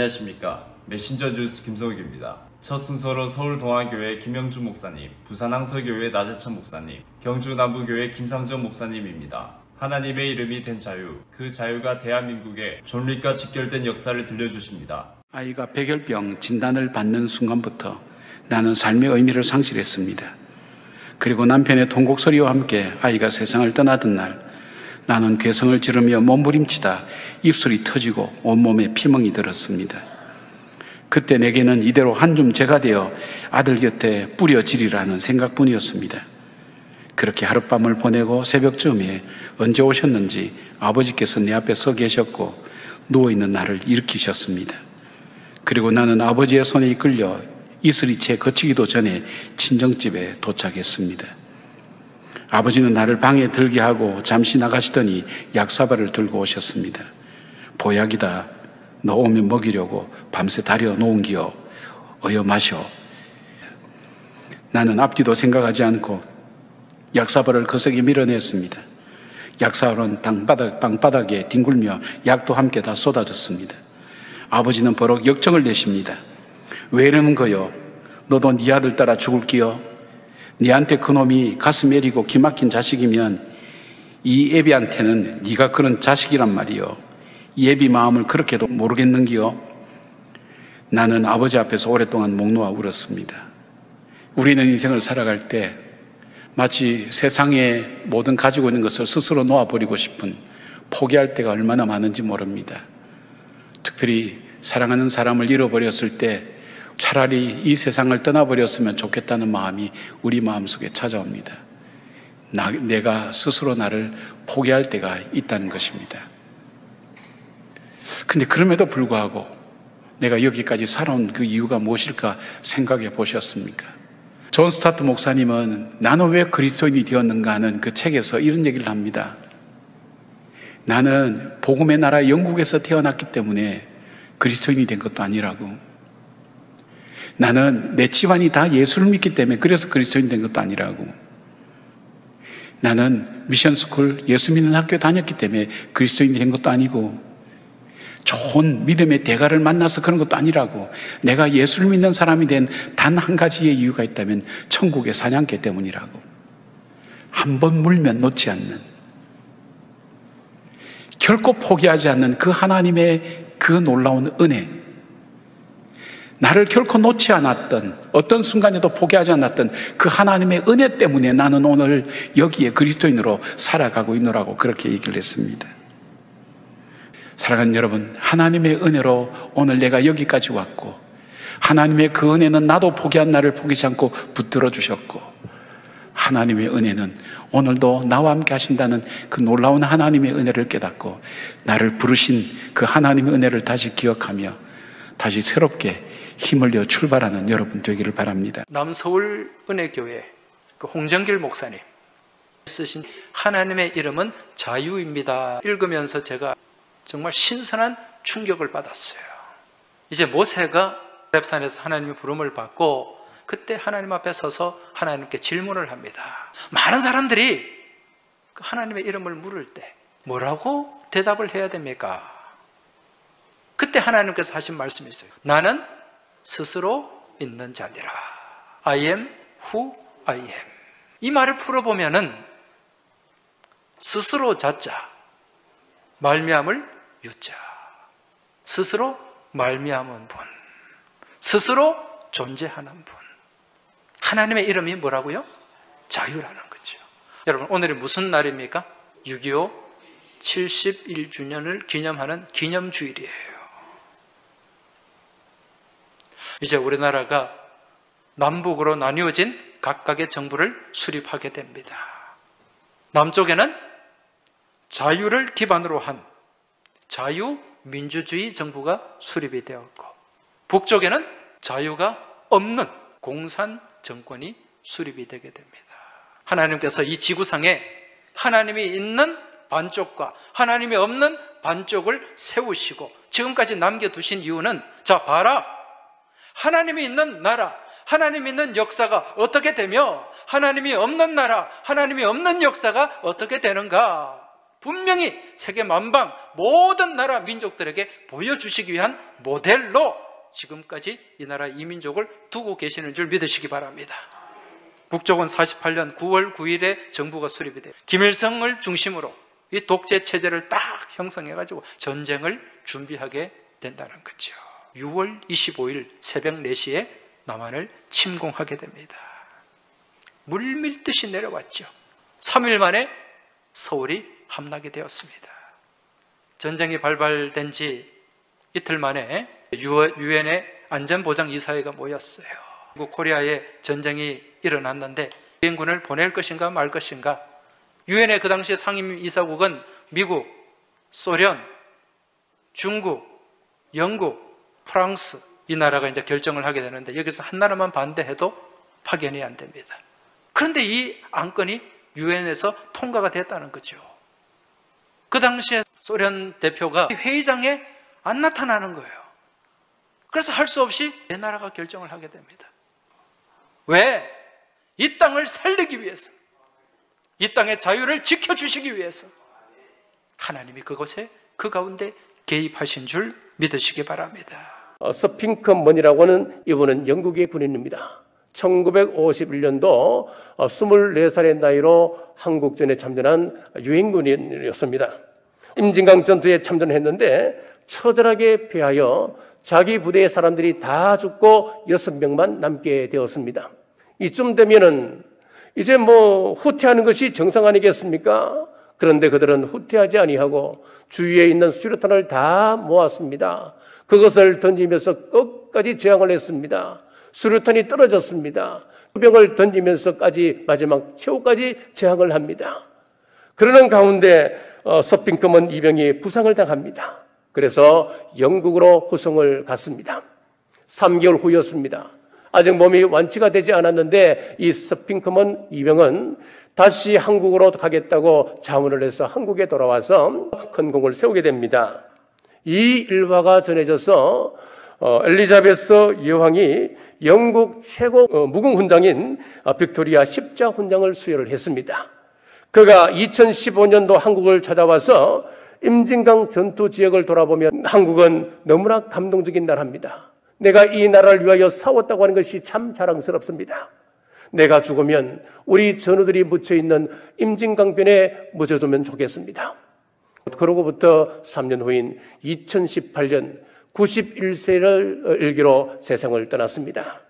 안녕하십니까. 메신저 뉴스 김성욱입니다. 첫 순서로 서울동아교회 김영주 목사님, 부산항서교회 나재천 목사님, 경주남부교회 김상전 목사님입니다. 하나님의 이름이 된 자유, 그 자유가 대한민국의 존릿과 직결된 역사를 들려주십니다. 아이가 백열병 진단을 받는 순간부터 나는 삶의 의미를 상실했습니다. 그리고 남편의 통곡소리와 함께 아이가 세상을 떠나던 날, 나는 괴성을 지르며 몸부림치다 입술이 터지고 온몸에 피멍이 들었습니다. 그때 내게는 이대로 한 줌 재가 되어 아들 곁에 뿌려지리라는 생각뿐이었습니다. 그렇게 하룻밤을 보내고 새벽쯤에 언제 오셨는지 아버지께서 내 앞에 서 계셨고 누워있는 나를 일으키셨습니다. 그리고 나는 아버지의 손에 이끌려 이슬이 채 거치기도 전에 친정집에 도착했습니다. 아버지는 나를 방에 들게 하고 잠시 나가시더니 약사발을 들고 오셨습니다. 보약이다. 너 오면 먹이려고 밤새 다려 놓은 기여. 어여 마셔. 나는 앞뒤도 생각하지 않고 약사발을 거세게 밀어냈습니다. 약사발은 방바닥에 뒹굴며 약도 함께 다 쏟아졌습니다. 아버지는 버럭 역정을 내십니다. 왜 이러는 거요? 너도 네 아들 따라 죽을 기여? 네한테 그놈이 가슴 애리고 기막힌 자식이면 이 애비한테는 네가 그런 자식이란 말이요. 이 애비 마음을 그렇게도 모르겠는기요? 나는 아버지 앞에서 오랫동안 목 놓아 울었습니다. 우리는 인생을 살아갈 때 마치 세상에 모든 가지고 있는 것을 스스로 놓아버리고 싶은 포기할 때가 얼마나 많은지 모릅니다. 특별히 사랑하는 사람을 잃어버렸을 때 차라리 이 세상을 떠나버렸으면 좋겠다는 마음이 우리 마음속에 찾아옵니다. 내가 스스로 나를 포기할 때가 있다는 것입니다. 근데 그럼에도 불구하고 내가 여기까지 살아온 그 이유가 무엇일까 생각해 보셨습니까? 존 스타트 목사님은 나는 왜 그리스도인이 되었는가 하는 그 책에서 이런 얘기를 합니다. 나는 복음의 나라 영국에서 태어났기 때문에 그리스도인이 된 것도 아니라고. 나는 내 집안이 다 예수를 믿기 때문에 그래서 그리스도인 된 것도 아니라고. 나는 미션스쿨 예수 믿는 학교 다녔기 때문에 그리스도인이 된 것도 아니고, 좋은 믿음의 대가를 만나서 그런 것도 아니라고. 내가 예수를 믿는 사람이 된 단 한 가지의 이유가 있다면 천국의 사냥개 때문이라고. 한 번 물면 놓지 않는, 결코 포기하지 않는 그 하나님의 그 놀라운 은혜, 나를 결코 놓지 않았던, 어떤 순간에도 포기하지 않았던 그 하나님의 은혜 때문에 나는 오늘 여기에 그리스도인으로 살아가고 있노라고 그렇게 얘기를 했습니다. 사랑하는 여러분, 하나님의 은혜로 오늘 내가 여기까지 왔고, 하나님의 그 은혜는 나도 포기한 나를 포기치 않고 붙들어 주셨고, 하나님의 은혜는 오늘도 나와 함께 하신다는 그 놀라운 하나님의 은혜를 깨닫고 나를 부르신 그 하나님의 은혜를 다시 기억하며 다시 새롭게 힘을 내어 출발하는 여러분 되기를 바랍니다. 남서울 은혜교회 그 홍정길 목사님 쓰신 하나님의 이름은 자유입니다 읽으면서 제가 정말 신선한 충격을 받았어요. 이제 모세가 렙산에서 하나님의 부름을 받고 그때 하나님 앞에 서서 하나님께 질문을 합니다. 많은 사람들이 그 하나님의 이름을 물을 때 뭐라고 대답을 해야 됩니까? 그때 하나님께서 하신 말씀이 있어요. 나는 스스로 있는 자니라. I am who I am. 이 말을 풀어보면은 스스로 자자, 말미암을 유자, 스스로 말미암은 분, 스스로 존재하는 분. 하나님의 이름이 뭐라고요? 자유라는 거죠. 여러분, 오늘이 무슨 날입니까? 6.25 71주년을 기념하는 기념주일이에요. 이제 우리나라가 남북으로 나뉘어진 각각의 정부를 수립하게 됩니다. 남쪽에는 자유를 기반으로 한 자유민주주의 정부가 수립이 되었고, 북쪽에는 자유가 없는 공산 정권이 수립이 되게 됩니다. 하나님께서 이 지구상에 하나님이 있는 반쪽과 하나님이 없는 반쪽을 세우시고 지금까지 남겨두신 이유는, 자 봐라, 하나님이 있는 나라, 하나님이 있는 역사가 어떻게 되며 하나님이 없는 나라, 하나님이 없는 역사가 어떻게 되는가? 분명히 세계 만방 모든 나라 민족들에게 보여주시기 위한 모델로 지금까지 이 나라 이민족을 두고 계시는 줄 믿으시기 바랍니다. 국적은 48년 9월 9일에 정부가 수립이 돼요. 김일성을 중심으로 이 독재 체제를 딱 형성해가지고 전쟁을 준비하게 된다는 거죠. 6월 25일 새벽 4시에 남한을 침공하게 됩니다. 물밀듯이 내려왔죠. 3일 만에 서울이 함락이 되었습니다. 전쟁이 발발된 지 이틀 만에 유엔의 안전보장이사회가 모였어요. 코리아에 전쟁이 일어났는데 유엔군을 보낼 것인가 말 것인가. 유엔의 그 당시에 상임이사국은 미국, 소련, 중국, 영국, 프랑스 이 나라가 이제 결정을 하게 되는데 여기서 한 나라만 반대해도 파견이 안 됩니다. 그런데 이 안건이 유엔에서 통과가 됐다는 거죠. 그 당시에 소련 대표가 회의장에 안 나타나는 거예요. 그래서 할 수 없이 내 나라가 결정을 하게 됩니다. 왜? 이 땅을 살리기 위해서, 이 땅의 자유를 지켜주시기 위해서 하나님이 그곳에 그 가운데 개입하신 줄 믿으시기 바랍니다. 서핑커먼이라고 하는 이분은 영국의 군인입니다. 1951년도 24살의 나이로 한국전에 참전한 유엔군인이었습니다. 임진강 전투에 참전했는데 처절하게 패하여 자기 부대의 사람들이 다 죽고 6명만 남게 되었습니다. 이쯤 되면은 이제 후퇴하는 것이 정상 아니겠습니까? 그런데 그들은 후퇴하지 아니하고 주위에 있는 수류탄을 다 모았습니다. 그것을 던지면서 끝까지 저항을 했습니다. 수류탄이 떨어졌습니다. 병을 던지면서까지 마지막 최후까지 저항을 합니다. 그러는 가운데 서핑커먼 이병이 부상을 당합니다. 그래서 영국으로 후송을 갔습니다. 3개월 후였습니다. 아직 몸이 완치가 되지 않았는데 이 서핑커먼 이병은 다시 한국으로 가겠다고 자문을 해서 한국에 돌아와서 큰 공을 세우게 됩니다. 이 일화가 전해져서 엘리자베스 여왕이 영국 최고 무궁훈장인 빅토리아 십자훈장을 수여를 했습니다. 그가 2015년도 한국을 찾아와서 임진강 전투 지역을 돌아보면 한국은 너무나 감동적인 나라입니다. 내가 이 나라를 위하여 싸웠다고 하는 것이 참 자랑스럽습니다. 내가 죽으면 우리 전우들이 묻혀있는 임진강변에 묻혀두면 좋겠습니다. 그러고부터 3년 후인 2018년 91세를 일기로 세상을 떠났습니다.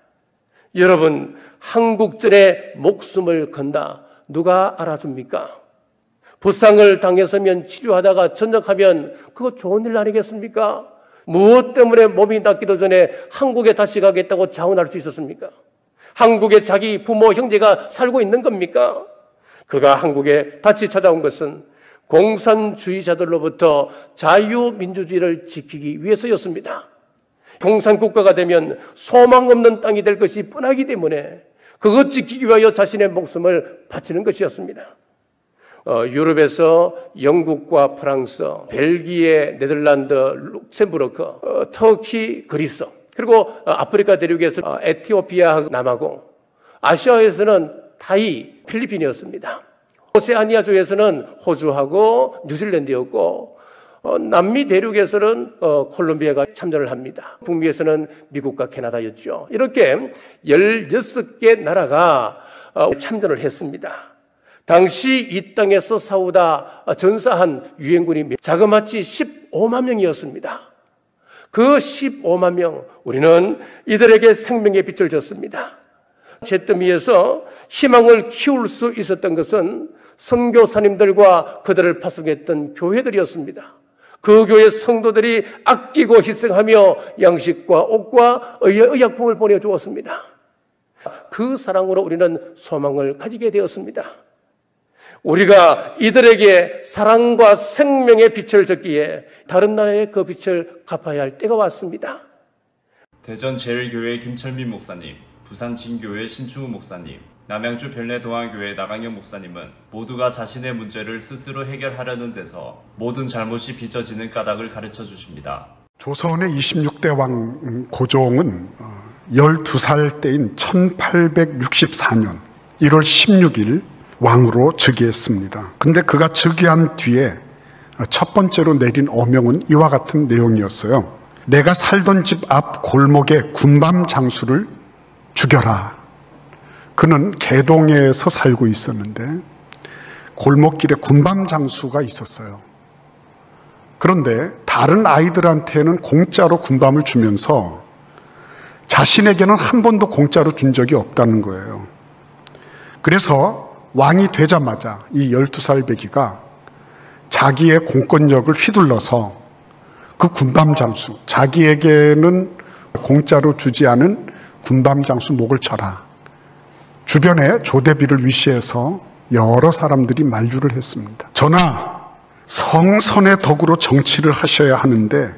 여러분, 한국전에 목숨을 건다 누가 알아줍니까? 부상을 당했으면 치료하다가 전역하면 그거 좋은 일 아니겠습니까? 무엇 때문에 몸이 낫기도 전에 한국에 다시 가겠다고 자원할 수 있었습니까? 한국에 자기 부모, 형제가 살고 있는 겁니까? 그가 한국에 다시 찾아온 것은 공산주의자들로부터 자유민주주의를 지키기 위해서였습니다. 공산국가가 되면 소망 없는 땅이 될 것이 뻔하기 때문에 그것 지키기 위하여 자신의 목숨을 바치는 것이었습니다. 유럽에서 영국과 프랑스, 벨기에, 네덜란드, 룩셈부르크, 터키, 그리스, 그리고 아프리카 대륙에서 에티오피아, 남아공, 아시아에서는 타이, 필리핀이었습니다. 오세아니아주에서는 호주하고 뉴질랜드였고, 남미 대륙에서는 콜롬비아가 참전을 합니다. 북미에서는 미국과 캐나다였죠. 이렇게 16개 나라가 참전을 했습니다. 당시 이 땅에서 싸우다 전사한 유엔군이 자그마치 15만 명이었습니다. 그 15만 명, 우리는 이들에게 생명의 빛을 줬습니다. 잿더미에서 희망을 키울 수 있었던 것은 선교사님들과 그들을 파송했던 교회들이었습니다. 그 교회 성도들이 아끼고 희생하며 양식과 옷과 의약품을 보내주었습니다. 그 사랑으로 우리는 소망을 가지게 되었습니다. 우리가 이들에게 사랑과 생명의 빛을 줬기에 다른 나라에 그 빛을 갚아야 할 때가 왔습니다. 대전 제일교회 김철민 목사님, 부산 진교회 신충우 목사님, 남양주 별내동안교회 나강현 목사님은 모두가 자신의 문제를 스스로 해결하려는 데서 모든 잘못이 빚어지는 까닭을 가르쳐 주십니다. 조선의 26대 왕 고종은 12살 때인 1864년 1월 16일 왕으로 즉위했습니다. 근데 그가 즉위한 뒤에 첫 번째로 내린 어명은 이와 같은 내용이었어요. 내가 살던 집 앞 골목의 군밤 장수를 죽여라. 그는 개동에서 살고 있었는데 골목길에 군밤 장수가 있었어요. 그런데 다른 아이들한테는 공짜로 군밤을 주면서 자신에게는 한 번도 공짜로 준 적이 없다는 거예요. 그래서 왕이 되자마자 이 12살 배기가 자기의 공권력을 휘둘러서 그 군밤 장수, 자기에게는 공짜로 주지 않은 군밤 장수 목을 쳐라. 주변에 조대비를 위시해서 여러 사람들이 만류를 했습니다. 전하, 성선의 덕으로 정치를 하셔야 하는데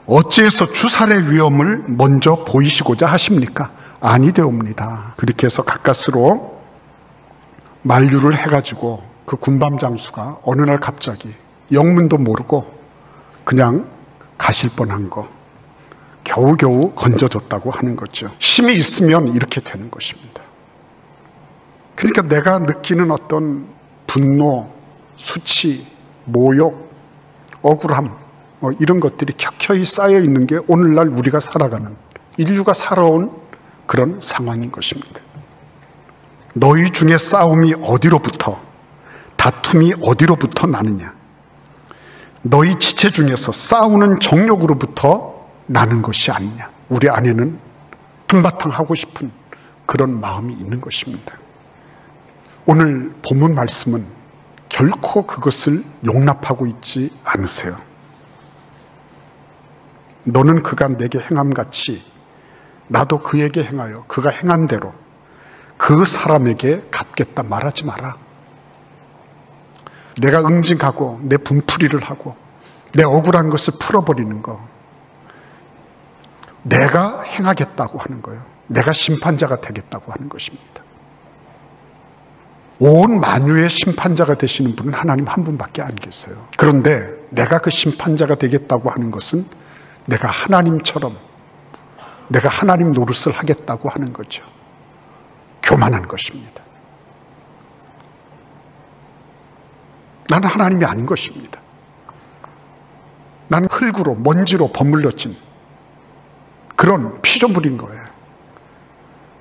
어찌해서 주살의 위험을 먼저 보이시고자 하십니까? 아니되옵니다. 그렇게 해서 가까스로 만류를 해가지고 그 군밤 장수가 어느 날 갑자기 영문도 모르고 그냥 가실 뻔한 거 겨우겨우 건져줬다고 하는 거죠. 힘이 있으면 이렇게 되는 것입니다. 그러니까 내가 느끼는 어떤 분노, 수치, 모욕, 억울함 이런 것들이 켜켜이 쌓여 있는 게 오늘날 우리가 살아가는, 인류가 살아온 그런 상황인 것입니다. 너희 중에 싸움이 어디로부터, 다툼이 어디로부터 나느냐? 너희 지체 중에서 싸우는 정욕으로부터 나는 것이 아니냐? 우리 안에는 한바탕 하고 싶은 그런 마음이 있는 것입니다. 오늘 본문 말씀은 결코 그것을 용납하고 있지 않으세요. 너는 그가 내게 행함같이 나도 그에게 행하여 그가 행한 대로 그 사람에게 갚겠다 말하지 마라. 내가 응징하고 내 분풀이를 하고 내 억울한 것을 풀어버리는 거, 내가 행하겠다고 하는 거예요. 내가 심판자가 되겠다고 하는 것입니다. 온 만유의 심판자가 되시는 분은 하나님 한 분밖에 안 계세요. 그런데 내가 그 심판자가 되겠다고 하는 것은 내가 하나님처럼, 내가 하나님 노릇을 하겠다고 하는 거죠. 교만한 것입니다. 나는 하나님이 아닌 것입니다. 나는 흙으로, 먼지로 버물려진 그런 피조물인 거예요.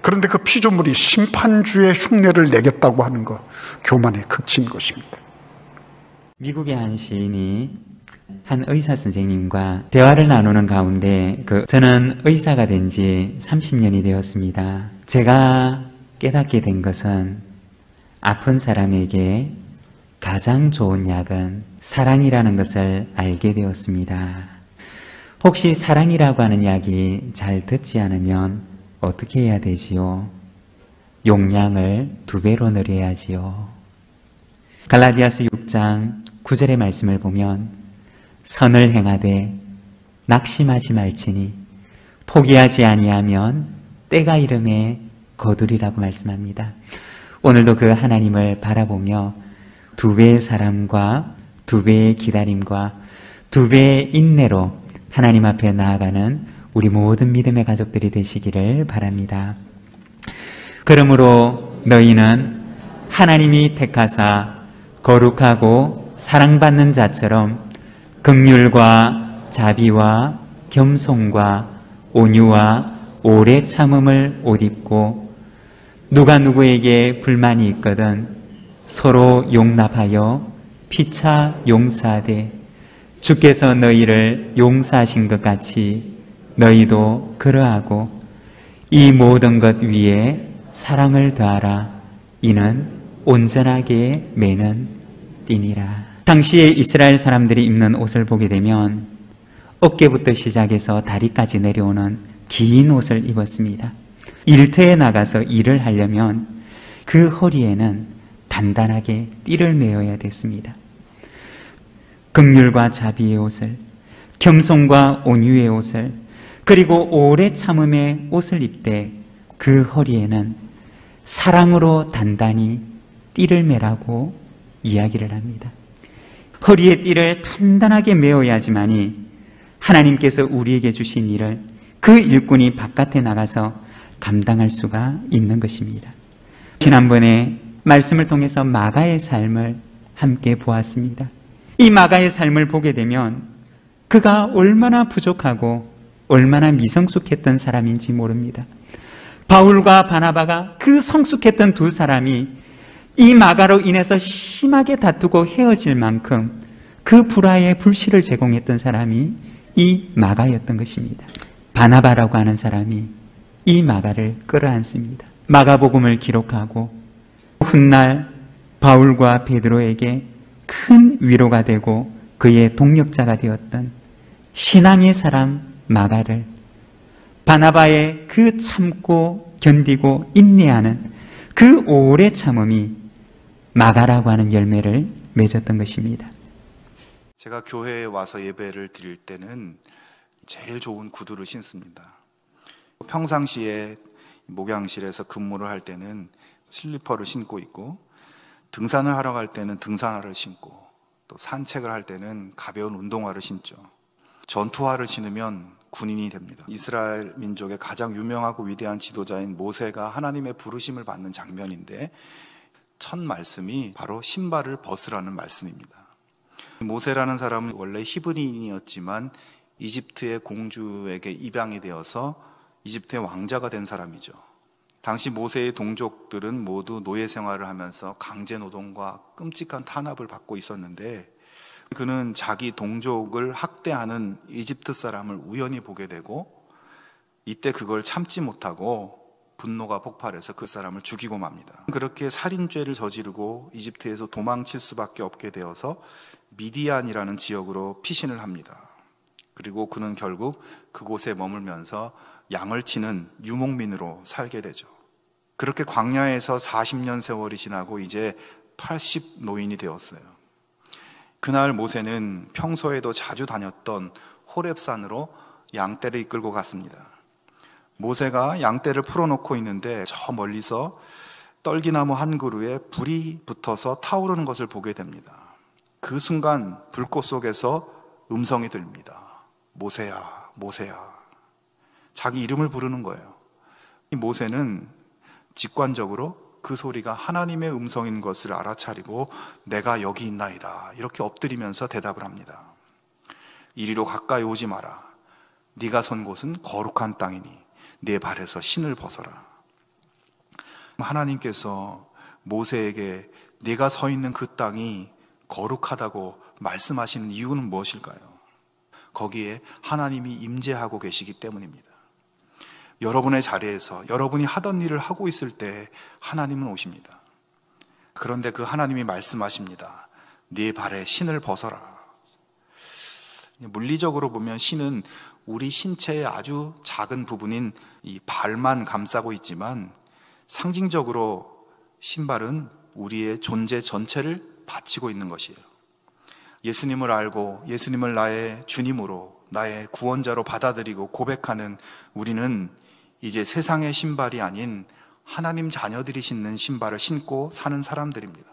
그런데 그 피조물이 심판주의 흉내를 내겠다고 하는 것, 교만의 극치인 것입니다. 미국의 한 시인이 한 의사 선생님과 대화를 나누는 가운데 저는 의사가 된 지 30년이 되었습니다. 제가 깨닫게 된 것은 아픈 사람에게 가장 좋은 약은 사랑이라는 것을 알게 되었습니다. 혹시 사랑이라고 하는 약이 잘 듣지 않으면 어떻게 해야 되지요? 용량을 2배로 늘려야지요. 갈라디아서 6장 9절의 말씀을 보면 선을 행하되 낙심하지 말지니 포기하지 아니하면 때가 이름에 거두리라고 말씀합니다. 오늘도 그 하나님을 바라보며 2배의 사랑과 2배의 기다림과 2배의 인내로 하나님 앞에 나아가는 우리 모든 믿음의 가족들이 되시기를 바랍니다. 그러므로 너희는 하나님이 택하사 거룩하고 사랑받는 자처럼 긍휼과 자비와 겸손과 온유와 오래 참음을 옷 입고 누가 누구에게 불만이 있거든 서로 용납하여 피차 용서하되 주께서 너희를 용서하신 것 같이 너희도 그러하고 이 모든 것 위에 사랑을 더하라. 이는 온전하게 매는 띠니라. 당시에 이스라엘 사람들이 입는 옷을 보게 되면 어깨부터 시작해서 다리까지 내려오는 긴 옷을 입었습니다. 일터에 나가서 일을 하려면 그 허리에는 단단하게 띠를 메어야 됐습니다. 긍휼과 자비의 옷을, 겸손과 온유의 옷을, 그리고 오래 참음의 옷을 입되 그 허리에는 사랑으로 단단히 띠를 매라고 이야기를 합니다. 허리에 띠를 단단하게 메어야지만이 하나님께서 우리에게 주신 일을 그 일꾼이 바깥에 나가서 감당할 수가 있는 것입니다. 지난번에 말씀을 통해서 마가의 삶을 함께 보았습니다. 이 마가의 삶을 보게 되면 그가 얼마나 부족하고 얼마나 미성숙했던 사람인지 모릅니다. 바울과 바나바가 그 성숙했던 두 사람이 이 마가로 인해서 심하게 다투고 헤어질 만큼 그 불화에 불씨를 제공했던 사람이 이 마가였던 것입니다. 바나바라고 하는 사람이 이 마가를 끌어안습니다. 마가복음을 기록하고 훗날 바울과 베드로에게 큰 위로가 되고 그의 동력자가 되었던 신앙의 사람 마가를, 바나바의 그 참고 견디고 인내하는 그 오래 참음이 마가라고 하는 열매를 맺었던 것입니다. 제가 교회에 와서 예배를 드릴 때는 제일 좋은 구두를 신습니다. 평상시에 목양실에서 근무를 할 때는 슬리퍼를 신고 있고, 등산을 하러 갈 때는 등산화를 신고, 또 산책을 할 때는 가벼운 운동화를 신죠. 전투화를 신으면 군인이 됩니다. 이스라엘 민족의 가장 유명하고 위대한 지도자인 모세가 하나님의 부르심을 받는 장면인데, 첫 말씀이 바로 신발을 벗으라는 말씀입니다. 모세라는 사람은 원래 히브리인이었지만 이집트의 공주에게 입양이 되어서 이집트의 왕자가 된 사람이죠. 당시 모세의 동족들은 모두 노예 생활을 하면서 강제 노동과 끔찍한 탄압을 받고 있었는데, 그는 자기 동족을 학대하는 이집트 사람을 우연히 보게 되고, 이때 그걸 참지 못하고 분노가 폭발해서 그 사람을 죽이고 맙니다. 그렇게 살인죄를 저지르고 이집트에서 도망칠 수밖에 없게 되어서 미디안이라는 지역으로 피신을 합니다. 그리고 그는 결국 그곳에 머물면서 양을 치는 유목민으로 살게 되죠. 그렇게 광야에서 40년 세월이 지나고 이제 80 노인이 되었어요. 그날 모세는 평소에도 자주 다녔던 호렙산으로 양떼를 이끌고 갔습니다. 모세가 양떼를 풀어놓고 있는데 저 멀리서 떨기나무 한 그루에 불이 붙어서 타오르는 것을 보게 됩니다. 그 순간 불꽃 속에서 음성이 들립니다. 모세야, 모세야. 자기 이름을 부르는 거예요. 이 모세는 직관적으로 그 소리가 하나님의 음성인 것을 알아차리고 내가 여기 있나이다, 이렇게 엎드리면서 대답을 합니다. 이리로 가까이 오지 마라. 네가 선 곳은 거룩한 땅이니 네 발에서 신을 벗어라. 하나님께서 모세에게 네가 서 있는 그 땅이 거룩하다고 말씀하시는 이유는 무엇일까요? 거기에 하나님이 임재하고 계시기 때문입니다. 여러분의 자리에서 여러분이 하던 일을 하고 있을 때 하나님은 오십니다. 그런데 그 하나님이 말씀하십니다. 네 발에 신을 벗어라. 물리적으로 보면 신은 우리 신체의 아주 작은 부분인 이 발만 감싸고 있지만, 상징적으로 신발은 우리의 존재 전체를 바치고 있는 것이에요. 예수님을 알고 예수님을 나의 주님으로, 나의 구원자로 받아들이고 고백하는 우리는 이제 세상의 신발이 아닌 하나님 자녀들이 신는 신발을 신고 사는 사람들입니다.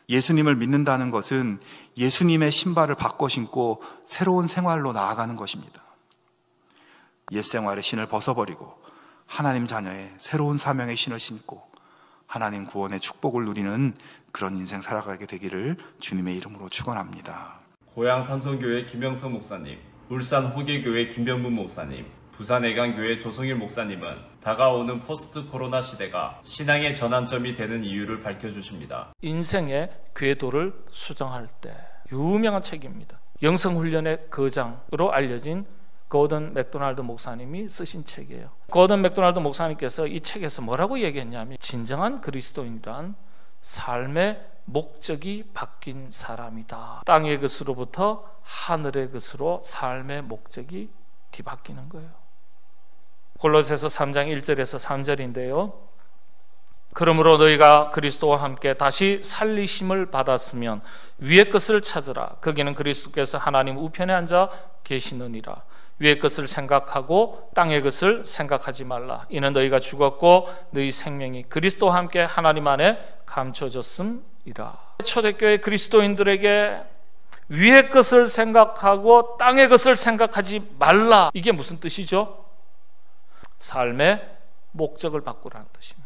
예수님을 믿는다는 것은 예수님의 신발을 바꿔 신고 새로운 생활로 나아가는 것입니다. 옛 생활의 신을 벗어버리고 하나님 자녀의 새로운 사명의 신을 신고 하나님 구원의 축복을 누리는 그런 인생 살아가게 되기를 주님의 이름으로 축원합니다. 고양 삼성교회 김영석 목사님, 울산 호계교회 김병문 목사님, 부산 애강교회 조성일 목사님은 다가오는 포스트 코로나 시대가 신앙의 전환점이 되는 이유를 밝혀주십니다. 인생의 궤도를 수정할 때 유명한 책입니다. 영성훈련의 거장으로 알려진 고든 맥도날드 목사님이 쓰신 책이에요. 고든 맥도날드 목사님께서 이 책에서 뭐라고 얘기했냐면, 진정한 그리스도인이란 삶의 목적이 바뀐 사람이다. 땅의 것으로부터 하늘의 것으로 삶의 목적이 뒤바뀌는 거예요. 골로새서 3장 1절에서 3절인데요. 그러므로 너희가 그리스도와 함께 다시 살리심을 받았으면 위의 것을 찾으라. 거기는 그리스도께서 하나님 우편에 앉아 계시느니라. 위의 것을 생각하고 땅의 것을 생각하지 말라. 이는 너희가 죽었고 너희 생명이 그리스도와 함께 하나님 안에 감춰졌음이라. 초대교회 그리스도인들에게 위의 것을 생각하고 땅의 것을 생각하지 말라. 이게 무슨 뜻이죠? 삶의 목적을 바꾸라는 뜻입니다.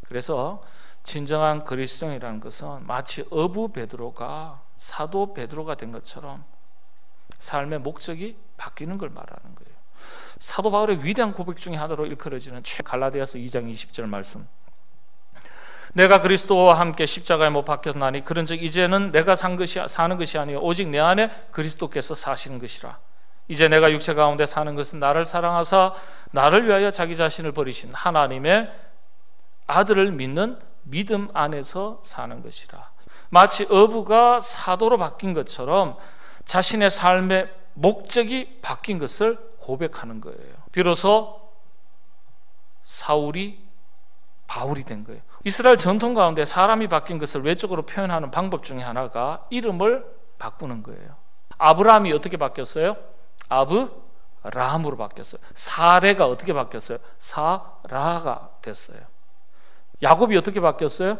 그래서 진정한 그리스도인이라는 것은 마치 어부 베드로가 사도 베드로가 된 것처럼 삶의 목적이 바뀌는 걸 말하는 거예요. 사도 바울의 위대한 고백 중에 하나로 일컬어지는 갈라디아서 2장 20절 말씀. 내가 그리스도와 함께 십자가에 못 박혔나니 그런즉 이제는 내가 사는 것이 아니요 오직 내 안에 그리스도께서 사시는 것이라. 이제 내가 육체 가운데 사는 것은 나를 사랑하사 나를 위하여 자기 자신을 버리신 하나님의 아들을 믿는 믿음 안에서 사는 것이라. 마치 어부가 사도로 바뀐 것처럼 자신의 삶의 목적이 바뀐 것을 고백하는 거예요. 비로소 사울이 바울이 된 거예요. 이스라엘 전통 가운데 사람이 바뀐 것을 외적으로 표현하는 방법 중에 하나가 이름을 바꾸는 거예요. 아브라함이 어떻게 바뀌었어요? 아브라함으로 바뀌었어요. 사레가 어떻게 바뀌었어요? 사라가 됐어요. 야곱이 어떻게 바뀌었어요?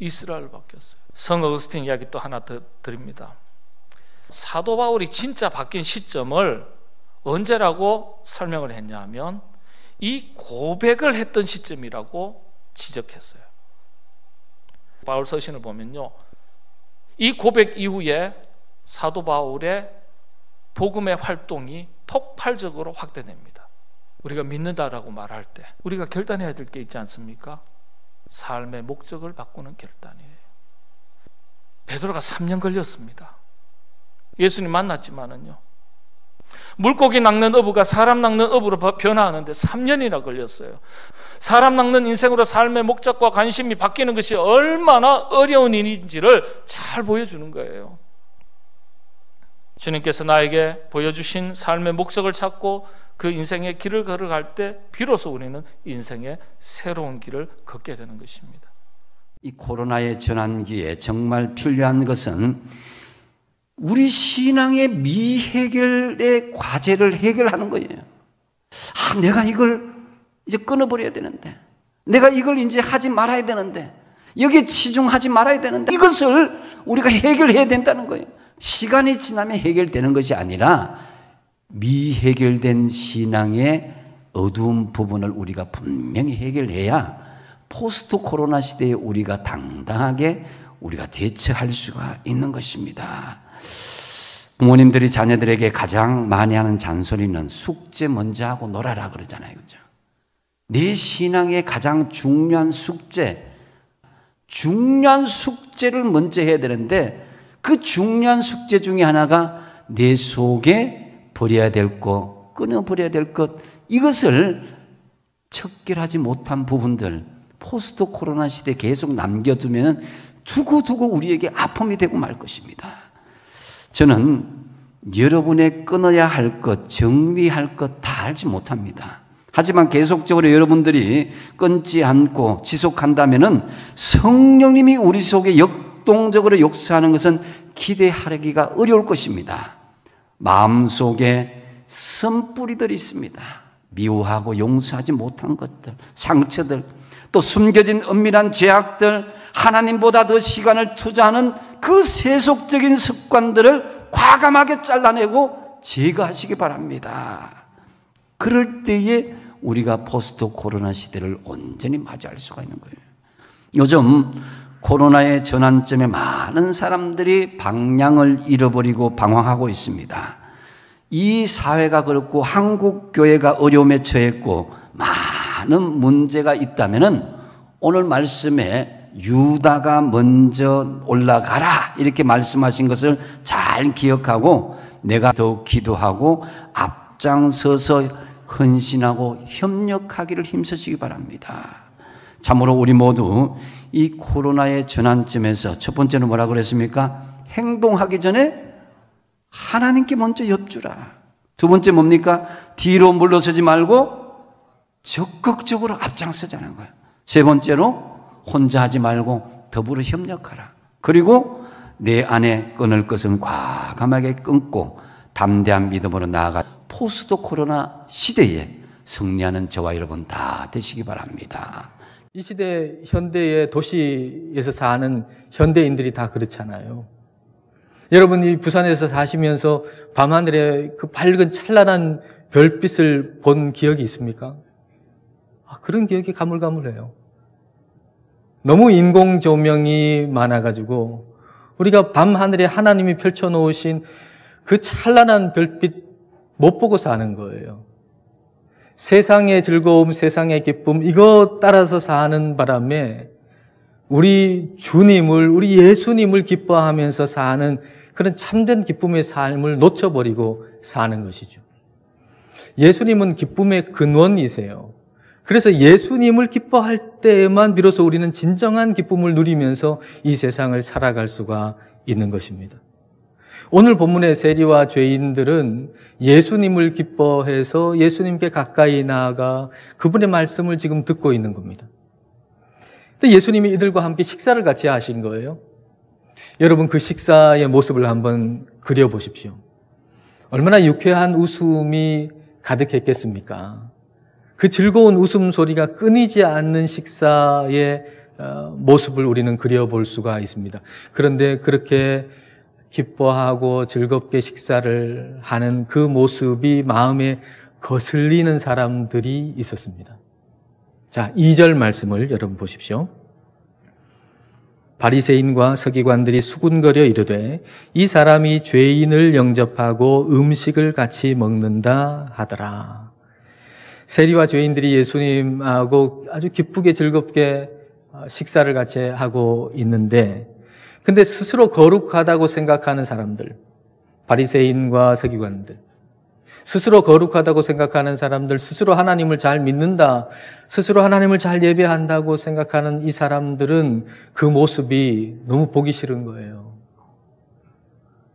이스라엘로 바뀌었어요. 성 어거스틴 이야기 또 하나 더 드립니다. 사도 바울이 진짜 바뀐 시점을 언제라고 설명을 했냐면 이 고백을 했던 시점이라고 지적했어요. 바울 서신을 보면요, 이 고백 이후에 사도 바울의 복음의 활동이 폭발적으로 확대됩니다. 우리가 믿는다라고 말할 때 우리가 결단해야 될 게 있지 않습니까? 삶의 목적을 바꾸는 결단이에요. 베드로가 3년 걸렸습니다. 예수님 만났지만은요, 물고기 낚는 어부가 사람 낚는 어부로 변화하는데 3년이나 걸렸어요. 사람 낚는 인생으로 삶의 목적과 관심이 바뀌는 것이 얼마나 어려운 일인지를 잘 보여주는 거예요. 주님께서 나에게 보여주신 삶의 목적을 찾고 그 인생의 길을 걸어갈 때 비로소 우리는 인생의 새로운 길을 걷게 되는 것입니다. 이 코로나의 전환기에 정말 필요한 것은 우리 신앙의 미해결의 과제를 해결하는 거예요. 내가 이걸 이제 끊어버려야 되는데, 내가 이걸 이제 하지 말아야 되는데, 여기에 치중하지 말아야 되는데, 이것을 우리가 해결해야 된다는 거예요. 시간이 지나면 해결되는 것이 아니라 미해결된 신앙의 어두운 부분을 우리가 분명히 해결해야 포스트 코로나 시대에 우리가 당당하게 우리가 대처할 수가 있는 것입니다. 부모님들이 자녀들에게 가장 많이 하는 잔소리는 숙제 먼저 하고 놀아라 그러잖아요. 그죠? 내 신앙의 가장 중요한 숙제를 먼저 해야 되는데, 그 중요한 숙제 중에 하나가 내 속에 버려야 될 것, 끊어버려야 될 것, 이것을 척결하지 못한 부분들, 포스트 코로나 시대에 계속 남겨두면 두고두고 우리에게 아픔이 되고 말 것입니다. 저는 여러분의 끊어야 할 것, 정리할 것 다 알지 못합니다. 하지만 계속적으로 여러분들이 끊지 않고 지속한다면 성령님이 우리 속에 역동적으로 역사하는 것은 기대하기가 어려울 것입니다. 마음속에 쓴뿌리들이 있습니다. 미워하고 용서하지 못한 것들, 상처들, 또 숨겨진 은밀한 죄악들, 하나님보다 더 시간을 투자하는 그 세속적인 습관들을 과감하게 잘라내고 제거하시기 바랍니다. 그럴 때에 우리가 포스트 코로나 시대를 온전히 맞이할 수가 있는 거예요. 요즘 코로나의 전환점에 많은 사람들이 방향을 잃어버리고 방황하고 있습니다. 이 사회가 그렇고 한국 교회가 어려움에 처했고 많은 문제가 있다면은 오늘 말씀에 유다가 먼저 올라가라 이렇게 말씀하신 것을 잘 기억하고 내가 더욱 기도하고 앞장서서 헌신하고 협력하기를 힘쓰시기 바랍니다. 참으로 우리 모두 이 코로나의 전환점에서 첫 번째는 뭐라고 그랬습니까? 행동하기 전에 하나님께 먼저 엽주라. 두 번째 뭡니까? 뒤로 물러서지 말고 적극적으로 앞장서자는 거예요. 세 번째로 혼자 하지 말고 더불어 협력하라. 그리고 내 안에 끊을 것은 과감하게 끊고 담대한 믿음으로 나아가 포스트 코로나 시대에 승리하는 저와 여러분 다 되시기 바랍니다. 이 시대 현대의 도시에서 사는 현대인들이 다 그렇잖아요. 여러분이 부산에서 사시면서 밤하늘에 그 밝은 찬란한 별빛을 본 기억이 있습니까? 그런 기억이 가물가물해요. 너무 인공 조명이 많아가지고 우리가 밤하늘에 하나님이 펼쳐놓으신 그 찬란한 별빛 못 보고 사는 거예요. 세상의 즐거움, 세상의 기쁨, 이거 따라서 사는 바람에 우리 주님을, 우리 예수님을 기뻐하면서 사는 그런 참된 기쁨의 삶을 놓쳐버리고 사는 것이죠. 예수님은 기쁨의 근원이세요. 그래서 예수님을 기뻐할 때에만 비로소 우리는 진정한 기쁨을 누리면서 이 세상을 살아갈 수가 있는 것입니다. 오늘 본문의 세리와 죄인들은 예수님을 기뻐해서 예수님께 가까이 나아가 그분의 말씀을 지금 듣고 있는 겁니다. 근데 예수님이 이들과 함께 식사를 같이 하신 거예요. 여러분 그 식사의 모습을 한번 그려보십시오. 얼마나 유쾌한 웃음이 가득했겠습니까? 그 즐거운 웃음소리가 끊이지 않는 식사의 모습을 우리는 그려볼 수가 있습니다. 그런데 그렇게 기뻐하고 즐겁게 식사를 하는 그 모습이 마음에 거슬리는 사람들이 있었습니다. 자, 2절 말씀을 여러분 보십시오. 바리새인과 서기관들이 수군거려 이르되 이 사람이 죄인을 영접하고 음식을 같이 먹는다 하더라. 세리와 죄인들이 예수님하고 아주 기쁘게 즐겁게 식사를 같이 하고 있는데, 근데 스스로 거룩하다고 생각하는 사람들, 바리새인과 서기관들, 스스로 거룩하다고 생각하는 사람들, 스스로 하나님을 잘 믿는다, 스스로 하나님을 잘 예배한다고 생각하는 이 사람들은 그 모습이 너무 보기 싫은 거예요.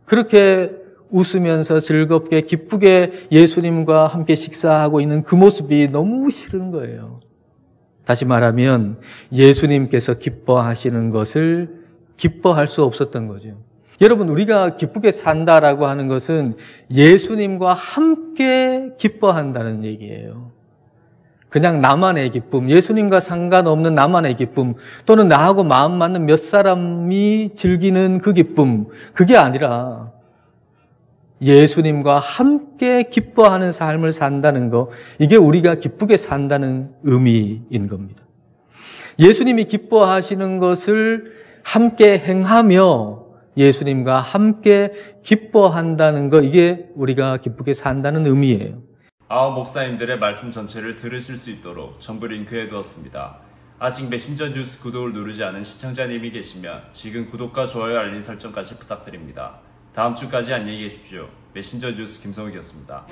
그렇게 웃으면서 즐겁게 기쁘게 예수님과 함께 식사하고 있는 그 모습이 너무 싫은 거예요. 다시 말하면 예수님께서 기뻐하시는 것을 기뻐할 수 없었던 거죠. 여러분, 우리가 기쁘게 산다라고 하는 것은 예수님과 함께 기뻐한다는 얘기예요. 그냥 나만의 기쁨, 예수님과 상관없는 나만의 기쁨, 또는 나하고 마음 맞는 몇 사람이 즐기는 그 기쁨, 그게 아니라 예수님과 함께 기뻐하는 삶을 산다는 거, 이게 우리가 기쁘게 산다는 의미인 겁니다. 예수님이 기뻐하시는 것을 함께 행하며 예수님과 함께 기뻐한다는 거, 이게 우리가 기쁘게 산다는 의미예요. 아홉 목사님들의 말씀 전체를 들으실 수 있도록 전부 링크해 두었습니다. 아직 메신저 뉴스 구독을 누르지 않은 시청자님이 계시면 지금 구독과 좋아요, 알림 설정까지 부탁드립니다. 다음 주까지 안녕히 계십시오. 메신저 뉴스 김성욱이었습니다.